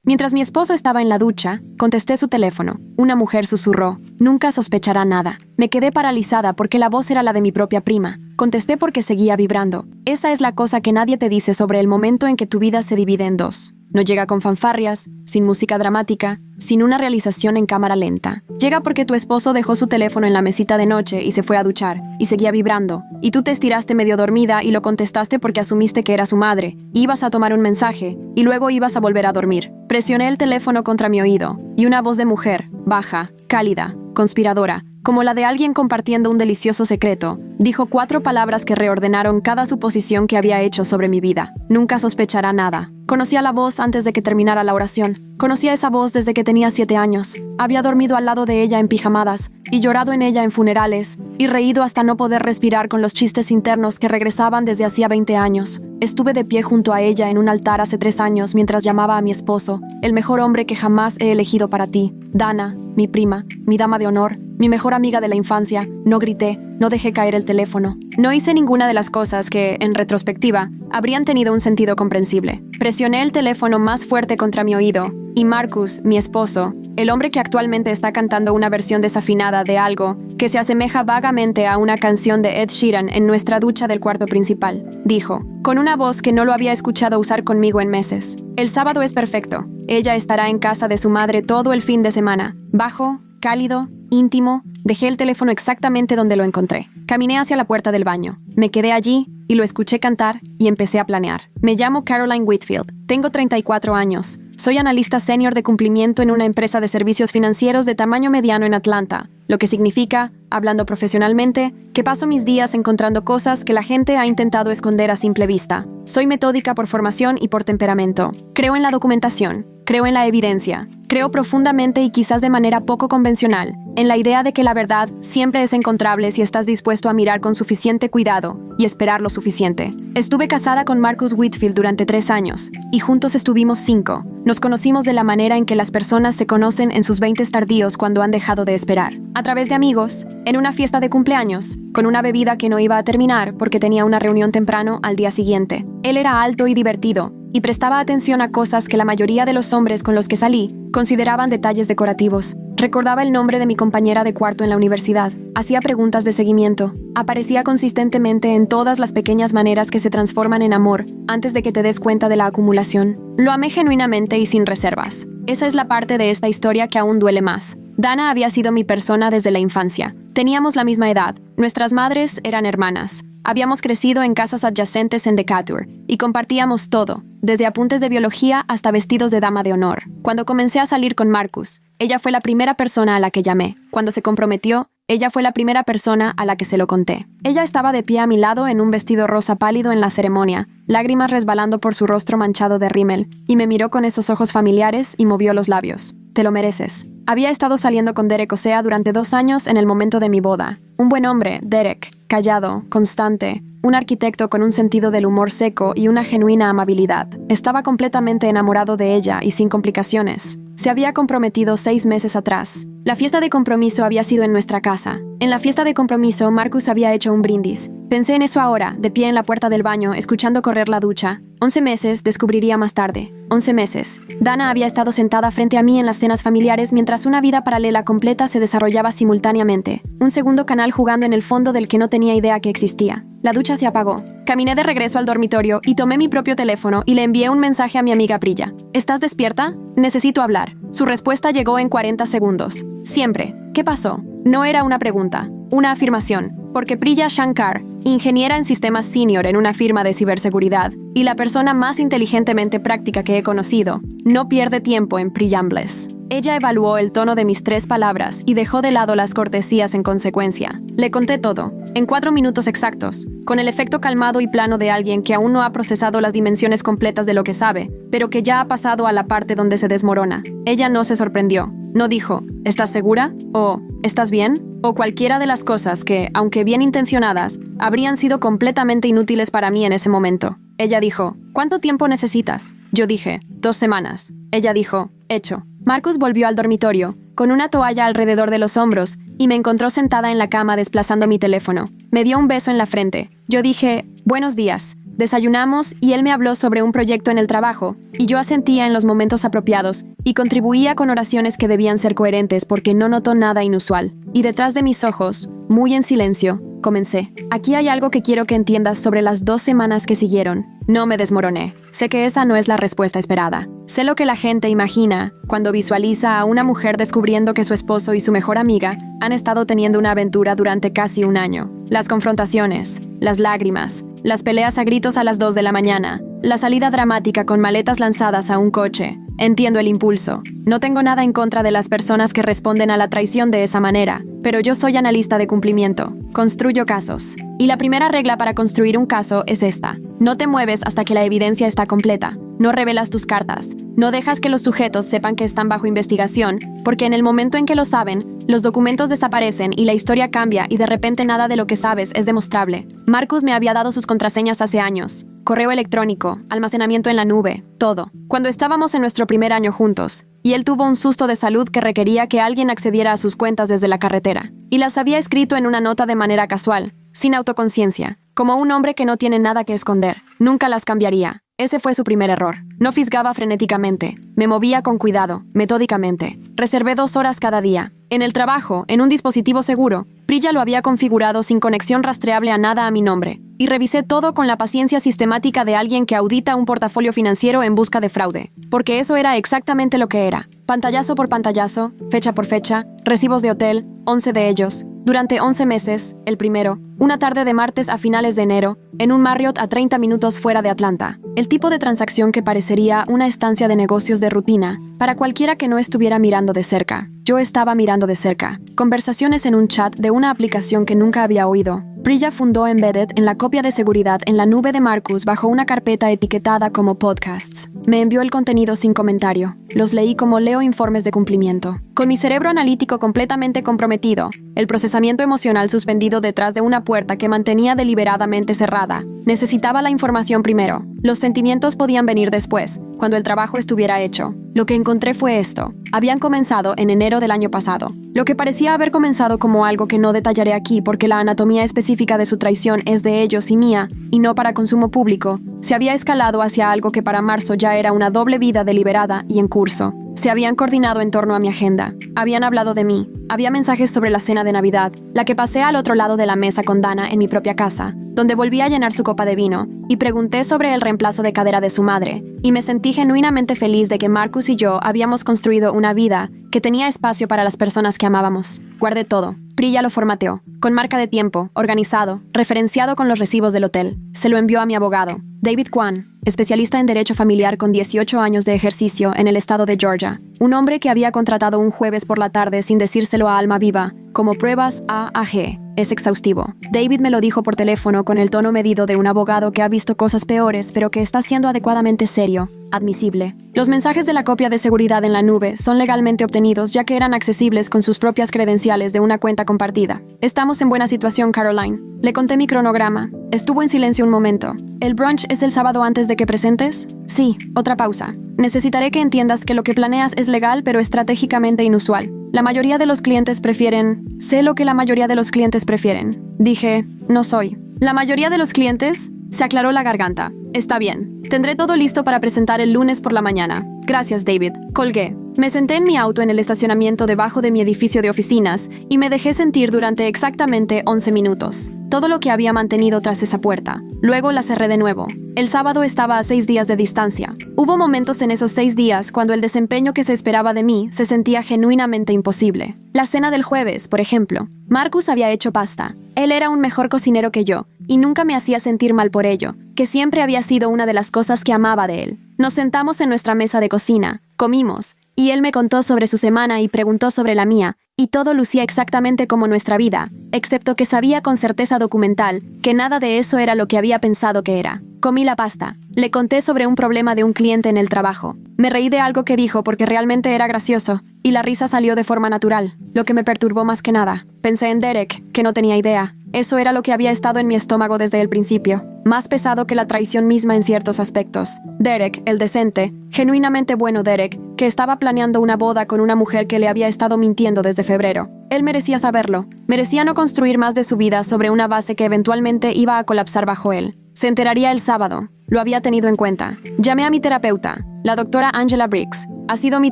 Mientras mi esposo estaba en la ducha, contesté su teléfono. Una mujer susurró: «Nunca sospechará nada». Me quedé paralizada porque la voz era la de mi propia prima. Contesté porque seguía vibrando. Esa es la cosa que nadie te dice sobre el momento en que tu vida se divide en dos. No llega con fanfarrias, sin música dramática, sin una realización en cámara lenta. Llega porque tu esposo dejó su teléfono en la mesita de noche y se fue a duchar, y seguía vibrando. Y tú te estiraste medio dormida y lo contestaste porque asumiste que era su madre, y ibas a tomar un mensaje, y luego ibas a volver a dormir. Presioné el teléfono contra mi oído, y una voz de mujer, baja, cálida, conspiradora, como la de alguien compartiendo un delicioso secreto, dijo 4 palabras que reordenaron cada suposición que había hecho sobre mi vida. Nunca sospechará nada. Conocía la voz antes de que terminara la oración. Conocía esa voz desde que tenía 7 años. Había dormido al lado de ella en pijamadas, y llorado en ella en funerales, y reído hasta no poder respirar con los chistes internos que regresaban desde hacía 20 años. Estuve de pie junto a ella en un altar hace 3 años mientras llamaba a mi esposo, el mejor hombre que jamás he elegido para ti. Dana, mi prima, mi dama de honor, mi mejor amiga de la infancia. No grité, no dejé caer el teléfono. No hice ninguna de las cosas que, en retrospectiva, habrían tenido un sentido comprensible. Presioné el teléfono más fuerte contra mi oído, y Marcus, mi esposo, el hombre que actualmente está cantando una versión desafinada de algo que se asemeja vagamente a una canción de Ed Sheeran en nuestra ducha del cuarto principal, dijo, con una voz que no lo había escuchado usar conmigo en meses: «El sábado es perfecto. Ella estará en casa de su madre todo el fin de semana». Bajo, cálido, íntimo, dejé el teléfono exactamente donde lo encontré. Caminé hacia la puerta del baño. Me quedé allí y lo escuché cantar y empecé a planear. Me llamo Caroline Whitfield. Tengo 34 años. Soy analista senior de cumplimiento en una empresa de servicios financieros de tamaño mediano en Atlanta, lo que significa, hablando profesionalmente, que paso mis días encontrando cosas que la gente ha intentado esconder a simple vista. Soy metódica por formación y por temperamento. Creo en la documentación. Creo en la evidencia. Creo profundamente y quizás de manera poco convencional en la idea de que la verdad siempre es encontrable si estás dispuesto a mirar con suficiente cuidado y esperar lo suficiente. Estuve casada con Marcus Whitfield durante 3 años y juntos estuvimos 5. Nos conocimos de la manera en que las personas se conocen en sus 20s tardíos cuando han dejado de esperar. A través de amigos, en una fiesta de cumpleaños, con una bebida que no iba a terminar porque tenía una reunión temprano al día siguiente. Él era alto y divertido, y prestaba atención a cosas que la mayoría de los hombres con los que salí consideraban detalles decorativos. Recordaba el nombre de mi compañera de cuarto en la universidad. Hacía preguntas de seguimiento. Aparecía consistentemente en todas las pequeñas maneras que se transforman en amor antes de que te des cuenta de la acumulación. Lo amé genuinamente y sin reservas. Esa es la parte de esta historia que aún duele más. Dana había sido mi persona desde la infancia. Teníamos la misma edad. Nuestras madres eran hermanas. Habíamos crecido en casas adyacentes en Decatur y compartíamos todo, desde apuntes de biología hasta vestidos de dama de honor. Cuando comencé a salir con Marcus, ella fue la primera persona a la que llamé. Cuando se comprometió, ella fue la primera persona a la que se lo conté. Ella estaba de pie a mi lado en un vestido rosa pálido en la ceremonia, lágrimas resbalando por su rostro manchado de rímel, y me miró con esos ojos familiares y movió los labios. «Te lo mereces». Había estado saliendo con Derek Osea durante 2 años en el momento de mi boda. Un buen hombre, Derek, callado, constante, un arquitecto con un sentido del humor seco y una genuina amabilidad. Estaba completamente enamorado de ella y sin complicaciones. Se había comprometido 6 meses atrás. La fiesta de compromiso había sido en nuestra casa. En la fiesta de compromiso, Marcus había hecho un brindis. Pensé en eso ahora, de pie en la puerta del baño, escuchando correr la ducha. 11 meses, descubriría más tarde. 11 meses. Dana había estado sentada frente a mí en las cenas familiares mientras una vida paralela completa se desarrollaba simultáneamente. Un segundo canal jugando en el fondo del que no tenía idea que existía. La ducha se apagó. Caminé de regreso al dormitorio y tomé mi propio teléfono y le envié un mensaje a mi amiga Priya. ¿Estás despierta? Necesito hablar. Su respuesta llegó en 40 segundos. Siempre. ¿Qué pasó? No era una pregunta, una afirmación. Porque Priya Shankar, ingeniera en sistemas senior en una firma de ciberseguridad y la persona más inteligentemente práctica que he conocido, no pierde tiempo en preambles. Ella evaluó el tono de mis 3 palabras y dejó de lado las cortesías en consecuencia. Le conté todo, en 4 minutos exactos, con el efecto calmado y plano de alguien que aún no ha procesado las dimensiones completas de lo que sabe, pero que ya ha pasado a la parte donde se desmorona. Ella no se sorprendió. No dijo, ¿estás segura? O ¿estás bien? O cualquiera de las cosas que, aunque bien intencionadas, habrían sido completamente inútiles para mí en ese momento. Ella dijo, ¿cuánto tiempo necesitas? Yo dije, 2 semanas. Ella dijo, hecho. Marcus volvió al dormitorio, con una toalla alrededor de los hombros, y me encontró sentada en la cama desplazando mi teléfono. Me dio un beso en la frente. Yo dije, buenos días, Desayunamos y él me habló sobre un proyecto en el trabajo, y yo asentía en los momentos apropiados y contribuía con oraciones que debían ser coherentes porque no notó nada inusual. Y detrás de mis ojos, muy en silencio, comencé. Aquí hay algo que quiero que entiendas sobre las 2 semanas que siguieron. No me desmoroné. Sé que esa no es la respuesta esperada. Sé lo que la gente imagina cuando visualiza a una mujer descubriendo que su esposo y su mejor amiga han estado teniendo una aventura durante casi un año. Las confrontaciones, las lágrimas, las peleas a gritos a las 2 de la mañana, la salida dramática con maletas lanzadas a un coche. Entiendo el impulso. No tengo nada en contra de las personas que responden a la traición de esa manera, pero yo soy analista de cumplimiento. Construyo casos. Y la primera regla para construir un caso es esta. No te mueves hasta que la evidencia está completa. No revelas tus cartas. No dejas que los sujetos sepan que están bajo investigación, porque en el momento en que lo saben, los documentos desaparecen y la historia cambia y de repente nada de lo que sabes es demostrable. Marcus me había dado sus contraseñas hace años. Correo electrónico, almacenamiento en la nube, todo. Cuando estábamos en nuestro primer año juntos, y él tuvo un susto de salud que requería que alguien accediera a sus cuentas desde la carretera. Y las había escrito en una nota de manera casual, sin autoconciencia, como un hombre que no tiene nada que esconder. Nunca las cambiaría. Ese fue su primer error. No fisgaba frenéticamente. Me movía con cuidado, metódicamente. Reservé 2 horas cada día. En el trabajo, en un dispositivo seguro, Priya lo había configurado sin conexión rastreable a nada a mi nombre. Y revisé todo con la paciencia sistemática de alguien que audita un portafolio financiero en busca de fraude. Porque eso era exactamente lo que era. Pantallazo por pantallazo, fecha por fecha, recibos de hotel, 11 de ellos. Durante 11 meses, el primero, una tarde de martes a finales de enero, en un Marriott a 30 minutos fuera de Atlanta. El tipo de transacción que parecería una estancia de negocios de rutina para cualquiera que no estuviera mirando de cerca. Yo estaba mirando de cerca. Conversaciones en un chat de una aplicación que nunca había oído. Priya fundó Embedded en la copia de seguridad en la nube de Marcus bajo una carpeta etiquetada como podcasts. Me envió el contenido sin comentario. Los leí como leo informes de cumplimiento. Con mi cerebro analítico completamente comprometido, el procesamiento emocional suspendido detrás de una puerta que mantenía deliberadamente cerrada, necesitaba la información primero. Los sentimientos podían venir después, cuando el trabajo estuviera hecho. Lo que encontré fue esto. Habían comenzado en enero del año pasado. Lo que parecía haber comenzado como algo que no detallaré aquí porque la anatomía específica de su traición es de ellos y mía, y no para consumo público, se había escalado hacia algo que para marzo ya era una doble vida deliberada y en curso. Se habían coordinado en torno a mi agenda. Habían hablado de mí. Había mensajes sobre la cena de Navidad, la que pasé al otro lado de la mesa con Dana en mi propia casa, donde volví a llenar su copa de vino, y pregunté sobre el reemplazo de cadera de su madre, y me sentí genuinamente feliz de que Marcus y yo habíamos construido una vida que tenía espacio para las personas que amábamos. Guardé todo. Priya lo formateó, con marca de tiempo, organizado, referenciado con los recibos del hotel. Se lo envió a mi abogado, David Kwan, especialista en derecho familiar con 18 años de ejercicio en el estado de Georgia. Un hombre que había contratado un jueves por la tarde sin decírselo a alma viva, como pruebas A a G. Es exhaustivo. David me lo dijo por teléfono con el tono medido de un abogado que ha visto cosas peores, pero que está siendo adecuadamente serio, admisible. Los mensajes de la copia de seguridad en la nube son legalmente obtenidos ya que eran accesibles con sus propias credenciales de una cuenta compartida. Estamos en buena situación, Caroline. Le conté mi cronograma. Estuvo en silencio un momento. ¿El brunch es el sábado antes de que presentes? Sí, otra pausa. Necesitaré que entiendas que lo que planeas es legal pero estratégicamente inusual. La mayoría de los clientes prefieren... Sé lo que la mayoría de los clientes prefieren. Dije, no soy. ¿La mayoría de los clientes? Se aclaró la garganta. Está bien. Tendré todo listo para presentar el lunes por la mañana. Gracias, David. Colgué. Me senté en mi auto en el estacionamiento debajo de mi edificio de oficinas y me dejé sentir durante exactamente 11 minutos. Todo lo que había mantenido tras esa puerta. Luego la cerré de nuevo. El sábado estaba a 6 días de distancia. Hubo momentos en esos 6 días cuando el desempeño que se esperaba de mí se sentía genuinamente imposible. La cena del jueves, por ejemplo. Marcus había hecho pasta. Él era un mejor cocinero que yo, y nunca me hacía sentir mal por ello, que siempre había sido una de las cosas que amaba de él. Nos sentamos en nuestra mesa de cocina, comimos, y él me contó sobre su semana y preguntó sobre la mía, y todo lucía exactamente como nuestra vida, excepto que sabía con certeza documental que nada de eso era lo que había pensado que era. Comí la pasta. Le conté sobre un problema de un cliente en el trabajo. Me reí de algo que dijo porque realmente era gracioso, y la risa salió de forma natural, lo que me perturbó más que nada. Pensé en Derek, que no tenía idea. Eso era lo que había estado en mi estómago desde el principio, más pesado que la traición misma en ciertos aspectos. Derek, el decente, genuinamente bueno Derek, que estaba planeando una boda con una mujer que le había estado mintiendo desde febrero. Él merecía saberlo. Merecía no construir más de su vida sobre una base que eventualmente iba a colapsar bajo él. Se enteraría el sábado. Lo había tenido en cuenta. Llamé a mi terapeuta, la doctora Angela Briggs. Ha sido mi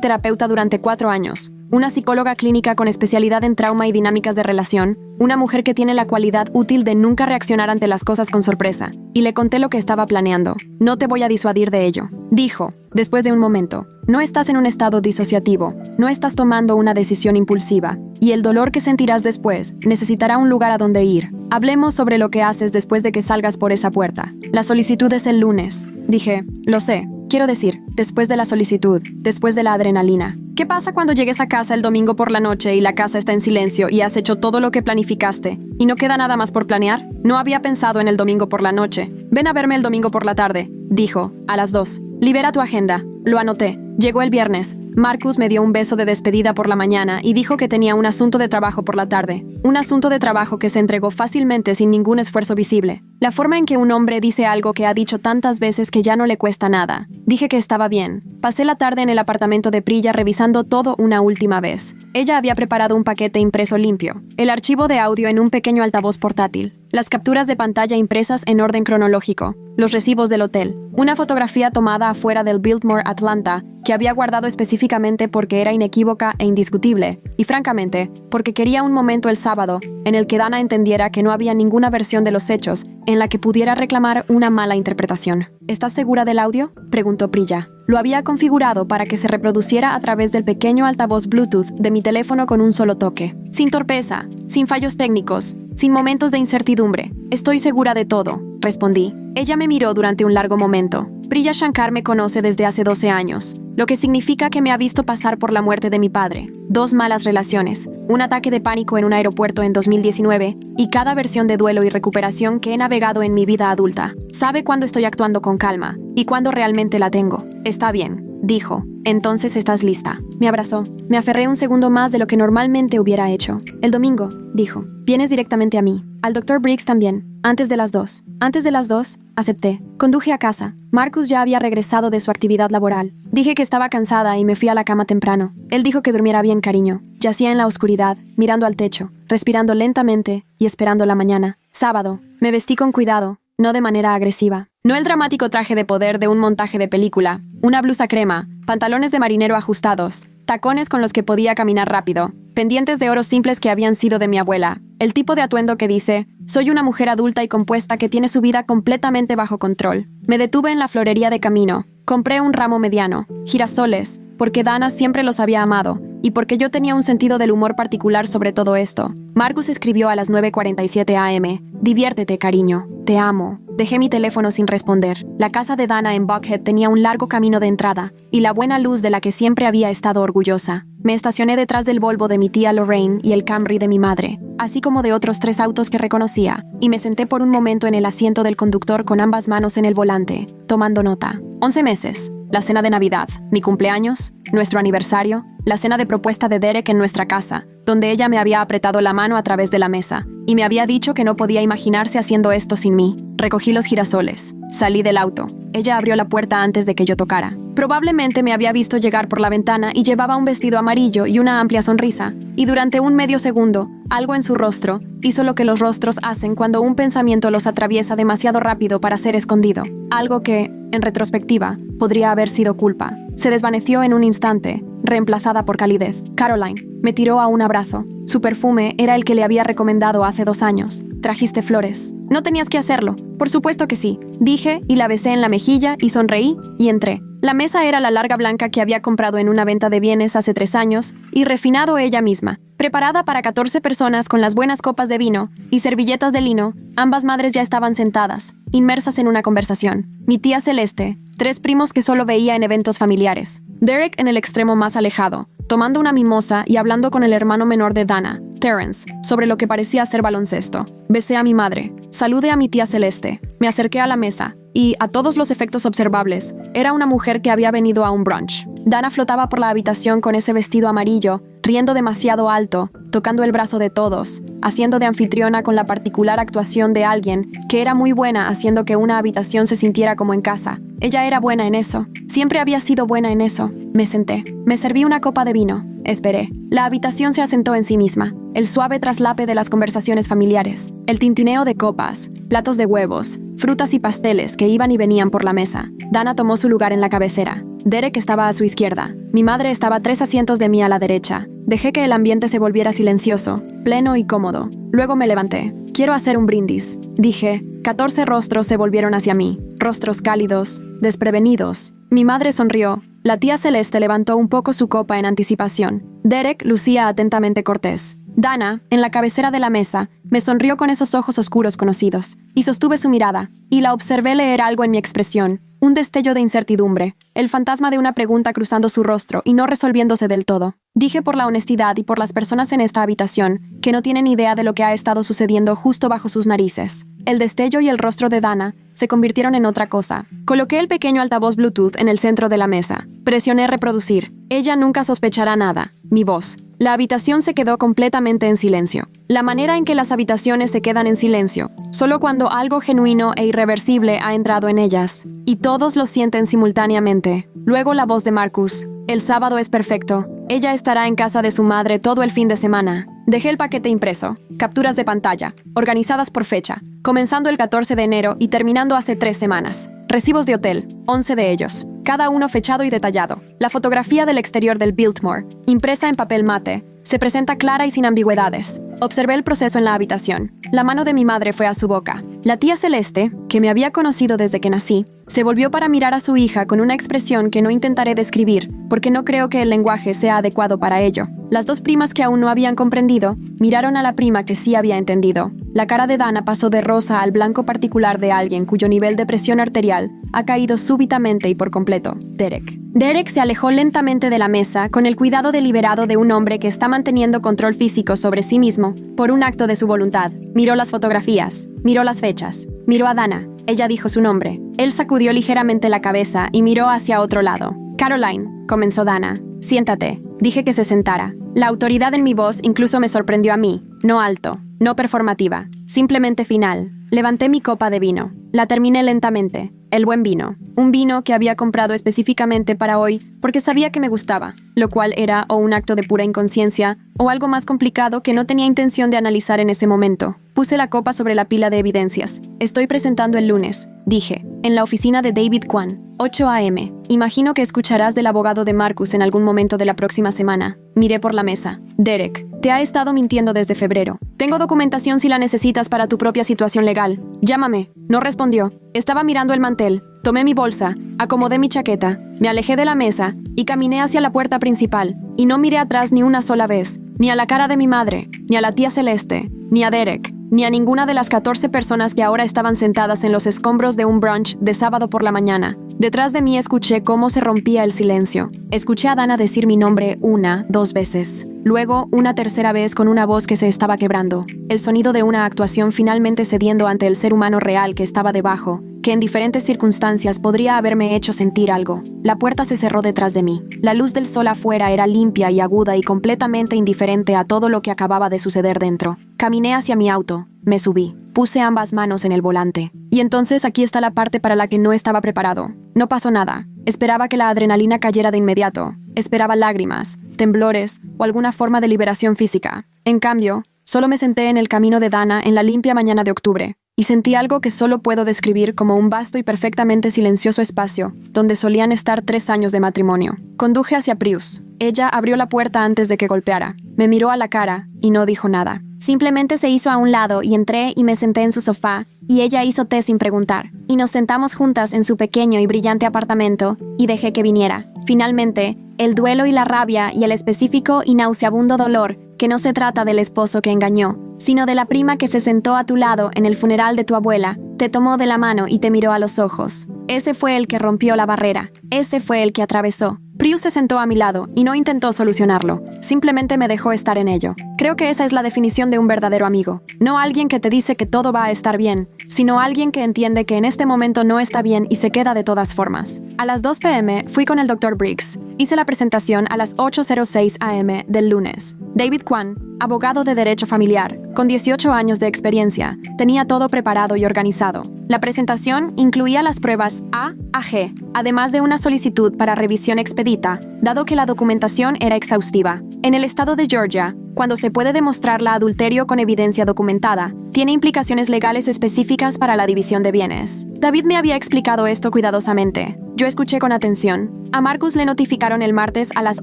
terapeuta durante 4 años. Una psicóloga clínica con especialidad en trauma y dinámicas de relación, una mujer que tiene la cualidad útil de nunca reaccionar ante las cosas con sorpresa, y le conté lo que estaba planeando. No te voy a disuadir de ello, dijo, después de un momento. No estás en un estado disociativo, no estás tomando una decisión impulsiva, y el dolor que sentirás después necesitará un lugar a donde ir. Hablemos sobre lo que haces después de que salgas por esa puerta. La solicitud es el lunes. Dije, lo sé. Quiero decir, después de la solicitud, después de la adrenalina. ¿Qué pasa cuando llegues a casa el domingo por la noche y la casa está en silencio y has hecho todo lo que planificaste y no queda nada más por planear? No había pensado en el domingo por la noche. Ven a verme el domingo por la tarde, dijo, a las 2. Libera tu agenda. Lo anoté. Llegó el viernes. Marcus me dio un beso de despedida por la mañana y dijo que tenía un asunto de trabajo por la tarde. Un asunto de trabajo que se entregó fácilmente sin ningún esfuerzo visible. La forma en que un hombre dice algo que ha dicho tantas veces que ya no le cuesta nada. Dije que estaba bien. Pasé la tarde en el apartamento de Priya revisando todo una última vez. Ella había preparado un paquete impreso limpio, el archivo de audio en un pequeño altavoz portátil, las capturas de pantalla impresas en orden cronológico, los recibos del hotel, una fotografía tomada afuera del Biltmore Atlanta que había guardado específicamente porque era inequívoca e indiscutible, y francamente, porque quería un momento el sábado en el que Dana entendiera que no había ninguna versión de los hechos en la que pudiera reclamar una mala interpretación. ¿Estás segura del audio?, preguntó Priya. Lo había configurado para que se reproduciera a través del pequeño altavoz Bluetooth de mi teléfono con un solo toque. Sin torpeza, sin fallos técnicos, sin momentos de incertidumbre. Estoy segura de todo, respondí. Ella me miró durante un largo momento. Priya Shankar me conoce desde hace 12 años, lo que significa que me ha visto pasar por la muerte de mi padre, 2 malas relaciones, un ataque de pánico en un aeropuerto en 2019 y cada versión de duelo y recuperación que he navegado en mi vida adulta. Sabe cuándo estoy actuando con calma y cuándo realmente la tengo. Está bien, dijo. Entonces estás lista. Me abrazó. Me aferré un segundo más de lo que normalmente hubiera hecho. El domingo, dijo. Vienes directamente a mí. Al Dr. Briggs también. Antes de las 2. Antes de las 2, acepté. Conduje a casa. Marcus ya había regresado de su actividad laboral. Dije que estaba cansada y me fui a la cama temprano. Él dijo que durmiera bien, cariño. Yacía en la oscuridad, mirando al techo, respirando lentamente y esperando la mañana. Sábado. Me vestí con cuidado, no de manera agresiva. No el dramático traje de poder de un montaje de película, una blusa crema, pantalones de marinero ajustados, tacones con los que podía caminar rápido, pendientes de oro simples que habían sido de mi abuela, el tipo de atuendo que dice, soy una mujer adulta y compuesta que tiene su vida completamente bajo control. Me detuve en la florería de camino, compré un ramo mediano, girasoles, porque Dana siempre los había amado, y porque yo tenía un sentido del humor particular sobre todo esto. Marcus escribió a las 9:47 am, diviértete, cariño, te amo. Dejé mi teléfono sin responder. La casa de Dana en Buckhead tenía un largo camino de entrada, y la buena luz de la que siempre había estado orgullosa. Me estacioné detrás del Volvo de mi tía Lorraine y el Camry de mi madre, así como de otros 3 autos que reconocía, y me senté por un momento en el asiento del conductor con ambas manos en el volante, tomando nota. 11 meses. La cena de Navidad, mi cumpleaños, nuestro aniversario, la cena de propuesta de Derek en nuestra casa, donde ella me había apretado la mano a través de la mesa, y me había dicho que no podía imaginarse haciendo esto sin mí. Recogí los girasoles. Salí del auto. Ella abrió la puerta antes de que yo tocara. Probablemente me había visto llegar por la ventana y llevaba un vestido amarillo y una amplia sonrisa, y durante un medio segundo, algo en su rostro hizo lo que los rostros hacen cuando un pensamiento los atraviesa demasiado rápido para ser escondido. Algo que, en retrospectiva, podría haber sido culpa. Se desvaneció en un instante, reemplazada por calidez. Caroline me tiró a un abrazo. Su perfume era el que le había recomendado hace 2 años. Trajiste flores. No tenías que hacerlo. Por supuesto que sí. Dije y la besé en la mejilla y sonreí y entré. La mesa era la larga blanca que había comprado en una venta de bienes hace 3 años y refinado ella misma. Preparada para 14 personas con las buenas copas de vino y servilletas de lino, ambas madres ya estaban sentadas, inmersas en una conversación. Mi tía Celeste, 3 primos que solo veía en eventos familiares. Derek en el extremo más alejado, tomando una mimosa y hablando con el hermano menor de Dana, Terrence, sobre lo que parecía ser baloncesto. Besé a mi madre, saludé a mi tía Celeste, me acerqué a la mesa y, a todos los efectos observables, era una mujer que había venido a un brunch. Dana flotaba por la habitación con ese vestido amarillo, riendo demasiado alto, tocando el brazo de todos, haciendo de anfitriona con la particular actuación de alguien que era muy buena haciendo que una habitación se sintiera como en casa. Ella era buena en eso. Siempre había sido buena en eso. Me senté. Me serví una copa de vino. Esperé. La habitación se asentó en sí misma. El suave traslape de las conversaciones familiares. El tintineo de copas, platos de huevos, frutas y pasteles que iban y venían por la mesa. Dana tomó su lugar en la cabecera. Derek estaba a su izquierda. Mi madre estaba 3 asientos de mí a la derecha. Dejé que el ambiente se volviera silencioso, pleno y cómodo. Luego me levanté. Quiero hacer un brindis, dije. 14 rostros se volvieron hacia mí. Rostros cálidos, desprevenidos. Mi madre sonrió. La tía Celeste levantó un poco su copa en anticipación. Derek lucía atentamente cortés. Dana, en la cabecera de la mesa, me sonrió con esos ojos oscuros conocidos, y sostuve su mirada, y la observé leer algo en mi expresión, un destello de incertidumbre, el fantasma de una pregunta cruzando su rostro y no resolviéndose del todo. Dije por la honestidad y por las personas en esta habitación, que no tienen idea de lo que ha estado sucediendo justo bajo sus narices. El destello y el rostro de Dana se convirtieron en otra cosa. Coloqué el pequeño altavoz Bluetooth en el centro de la mesa. Presioné reproducir. Ella nunca sospechará nada. Mi voz. La habitación se quedó completamente en silencio. La manera en que las habitaciones se quedan en silencio, solo cuando algo genuino e irreversible ha entrado en ellas, y todos lo sienten simultáneamente. Luego la voz de Marcus. El sábado es perfecto. Ella estará en casa de su madre todo el fin de semana. Dejé el paquete impreso, capturas de pantalla, organizadas por fecha, comenzando el 14 de enero y terminando hace 3 semanas. Recibos de hotel, 11 de ellos, cada uno fechado y detallado. La fotografía del exterior del Biltmore, impresa en papel mate, se presenta clara y sin ambigüedades. Observé el proceso en la habitación. La mano de mi madre fue a su boca. La tía Celeste, que me había conocido desde que nací, se volvió para mirar a su hija con una expresión que no intentaré describir, porque no creo que el lenguaje sea adecuado para ello. Las 2 primas que aún no habían comprendido, miraron a la prima que sí había entendido. La cara de Dana pasó de rosa al blanco particular de alguien cuyo nivel de presión arterial ha caído súbitamente y por completo. Derek. Derek se alejó lentamente de la mesa con el cuidado deliberado de un hombre que está manteniendo control físico sobre sí mismo por un acto de su voluntad. Miró las fotografías, miró las fechas, miró a Dana. Ella dijo su nombre. Él sacudió ligeramente la cabeza y miró hacia otro lado. Caroline, comenzó Dana. Siéntate. Dije que se sentara. La autoridad en mi voz incluso me sorprendió a mí. No alto, no performativa, simplemente final. Levanté mi copa de vino. La terminé lentamente. El buen vino. Un vino que había comprado específicamente para hoy porque sabía que me gustaba, lo cual era o un acto de pura inconsciencia o algo más complicado que no tenía intención de analizar en ese momento. Puse la copa sobre la pila de evidencias. Estoy presentando el lunes, dije, en la oficina de David Kwan, 8 a.m. Imagino que escucharás del abogado de Marcus en algún momento de la próxima semana. Miré por la mesa. Derek, te ha estado mintiendo desde febrero. Tengo documentación si la necesitas para tu propia situación legal. Llámame. No respondió. Estaba mirando el mantel. Tomé mi bolsa, acomodé mi chaqueta, me alejé de la mesa y caminé hacia la puerta principal. Y no miré atrás ni una sola vez, ni a la cara de mi madre, ni a la tía Celeste, ni a Derek, ni a ninguna de las 14 personas que ahora estaban sentadas en los escombros de un brunch de sábado por la mañana. Detrás de mí escuché cómo se rompía el silencio. Escuché a Dana decir mi nombre 1, 2 veces. Luego, una tercera vez con una voz que se estaba quebrando. El sonido de una actuación finalmente cediendo ante el ser humano real que estaba debajo, que en diferentes circunstancias podría haberme hecho sentir algo. La puerta se cerró detrás de mí. La luz del sol afuera era limpia y aguda y completamente indiferente a todo lo que acababa de suceder dentro. Caminé hacia mi auto. Me subí. Puse ambas manos en el volante. Y entonces aquí está la parte para la que no estaba preparado. No pasó nada. Esperaba que la adrenalina cayera de inmediato. Esperaba lágrimas, temblores o alguna forma de liberación física. En cambio, solo me senté en el camino de Dana en la limpia mañana de octubre. Y sentí algo que solo puedo describir como un vasto y perfectamente silencioso espacio, donde solían estar 3 años de matrimonio. Conduje hacia Prius. Ella abrió la puerta antes de que golpeara. Me miró a la cara y no dijo nada. Simplemente se hizo a un lado y entré y me senté en su sofá, y ella hizo té sin preguntar. Y nos sentamos juntas en su pequeño y brillante apartamento, y dejé que viniera. Finalmente, el duelo y la rabia y el específico y nauseabundo dolor, que no se trata del esposo que engañó, sino de la prima que se sentó a tu lado en el funeral de tu abuela, te tomó de la mano y te miró a los ojos. Ese fue el que rompió la barrera. Ese fue el que atravesó. Prius se sentó a mi lado y no intentó solucionarlo. Simplemente me dejó estar en ello. Creo que esa es la definición de un verdadero amigo. No alguien que te dice que todo va a estar bien, sino alguien que entiende que en este momento no está bien y se queda de todas formas. A las 2 p.m. fui con el Dr. Briggs. Hice la presentación a las 8:06 a.m. del lunes. David Kwan, abogado de derecho familiar, con 18 años de experiencia, tenía todo preparado y organizado. La presentación incluía las pruebas A a G, además de una solicitud para revisión expedita, dado que la documentación era exhaustiva. En el estado de Georgia, cuando se puede demostrar la adulterio con evidencia documentada, tiene implicaciones legales específicas para la división de bienes. David me había explicado esto cuidadosamente. Yo escuché con atención. A Marcus le notificaron el martes a las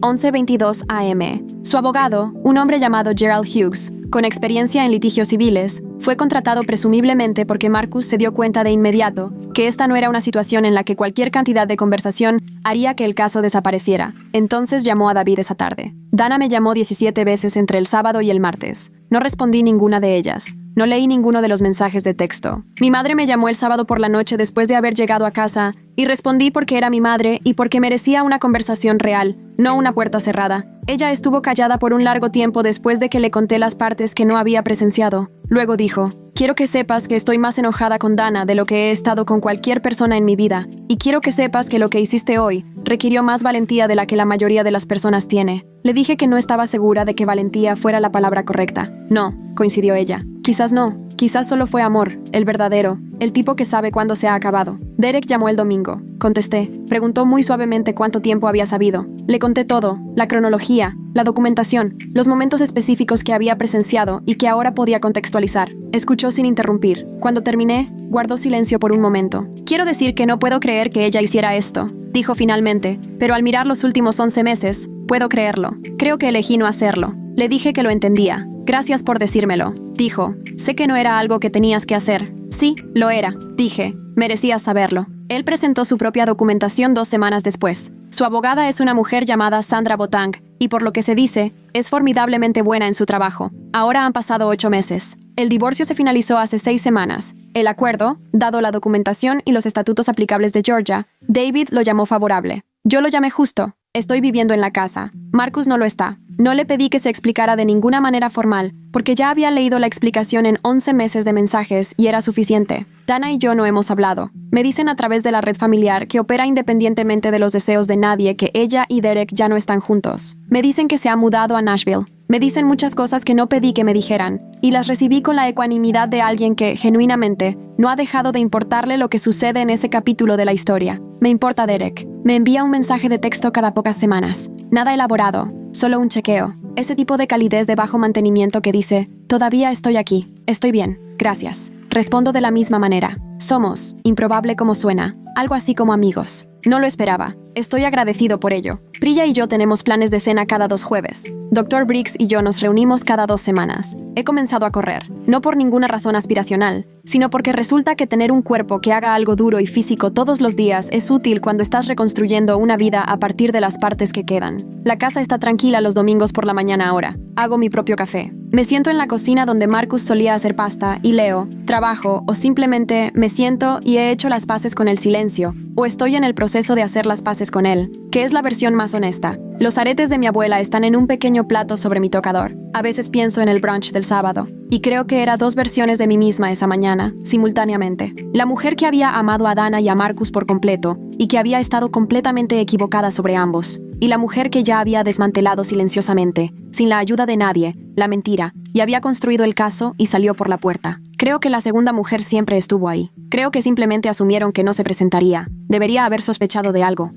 11:22 a.m. Su abogado, un hombre llamado Gerald Hughes, con experiencia en litigios civiles, fue contratado presumiblemente porque Marcus se dio cuenta de inmediato que esta no era una situación en la que cualquier cantidad de conversación haría que el caso desapareciera. Entonces llamó a David esa tarde. Dana me llamó 17 veces entre el sábado y el martes. No respondí ninguna de ellas. No leí ninguno de los mensajes de texto. Mi madre me llamó el sábado por la noche después de haber llegado a casa y respondí porque era mi madre y porque merecía una conversación real, no una puerta cerrada. Ella estuvo callada por un largo tiempo después de que le conté las partes que no había presenciado. Luego dijo: quiero que sepas que estoy más enojada con Dana de lo que he estado con cualquier persona en mi vida, y quiero que sepas que lo que hiciste hoy requirió más valentía de la que la mayoría de las personas tiene. Le dije que no estaba segura de que valentía fuera la palabra correcta. No, coincidió ella. Quizás no. Quizás solo fue amor, el verdadero, el tipo que sabe cuándo se ha acabado. Derek llamó el domingo. Contesté. Preguntó muy suavemente cuánto tiempo había sabido. Le conté todo, la cronología, la documentación, los momentos específicos que había presenciado y que ahora podía contextualizar. Escuchó sin interrumpir. Cuando terminé, guardó silencio por un momento. Quiero decir que no puedo creer que ella hiciera esto, dijo finalmente, pero al mirar los últimos 11 meses, puedo creerlo. Creo que elegí no hacerlo. Le dije que lo entendía. Gracias por decírmelo, dijo. Sé que no era algo que tenías que hacer. Sí, lo era, dije. Merecías saberlo. Él presentó su propia documentación 2 semanas después. Su abogada es una mujer llamada Sandra Botang, y por lo que se dice, es formidablemente buena en su trabajo. Ahora han pasado 8 meses. El divorcio se finalizó hace 6 semanas. El acuerdo, dado la documentación y los estatutos aplicables de Georgia, David lo llamó favorable. Yo lo llamé justo. Estoy viviendo en la casa. Marcus no lo está. No le pedí que se explicara de ninguna manera formal, porque ya había leído la explicación en 11 meses de mensajes y era suficiente. Dana y yo no hemos hablado. Me dicen a través de la red familiar que opera independientemente de los deseos de nadie que ella y Derek ya no están juntos. Me dicen que se ha mudado a Nashville. Me dicen muchas cosas que no pedí que me dijeran, y las recibí con la ecuanimidad de alguien que, genuinamente, no ha dejado de importarle lo que sucede en ese capítulo de la historia. Me importa Derek. Me envía un mensaje de texto cada pocas semanas. Nada elaborado, solo un chequeo. Ese tipo de calidez de bajo mantenimiento que dice: todavía estoy aquí, estoy bien, gracias. Respondo de la misma manera. Somos, improbable como suena, algo así como amigos. No lo esperaba. Estoy agradecido por ello. Priya y yo tenemos planes de cena cada 2 jueves. Dr. Briggs y yo nos reunimos cada 2 semanas. He comenzado a correr, no por ninguna razón aspiracional, sino porque resulta que tener un cuerpo que haga algo duro y físico todos los días es útil cuando estás reconstruyendo una vida a partir de las partes que quedan. La casa está tranquila los domingos por la mañana ahora. Hago mi propio café. Me siento en la cocina donde Marcus solía hacer pasta y leo, trabajo o simplemente me siento y he hecho las paces con el silencio, o estoy en el proceso de hacer las paces con él, que es la versión más honesta. Los aretes de mi abuela están en un pequeño plato sobre mi tocador. A veces pienso en el brunch del sábado, y creo que era 2 versiones de mí misma esa mañana, simultáneamente. La mujer que había amado a Dana y a Marcus por completo, y que había estado completamente equivocada sobre ambos. Y la mujer que ya había desmantelado silenciosamente, sin la ayuda de nadie, la mentira, y había construido el caso y salió por la puerta. Creo que la segunda mujer siempre estuvo ahí. Creo que simplemente asumieron que no se presentaría. Debería haber sospechado de algo.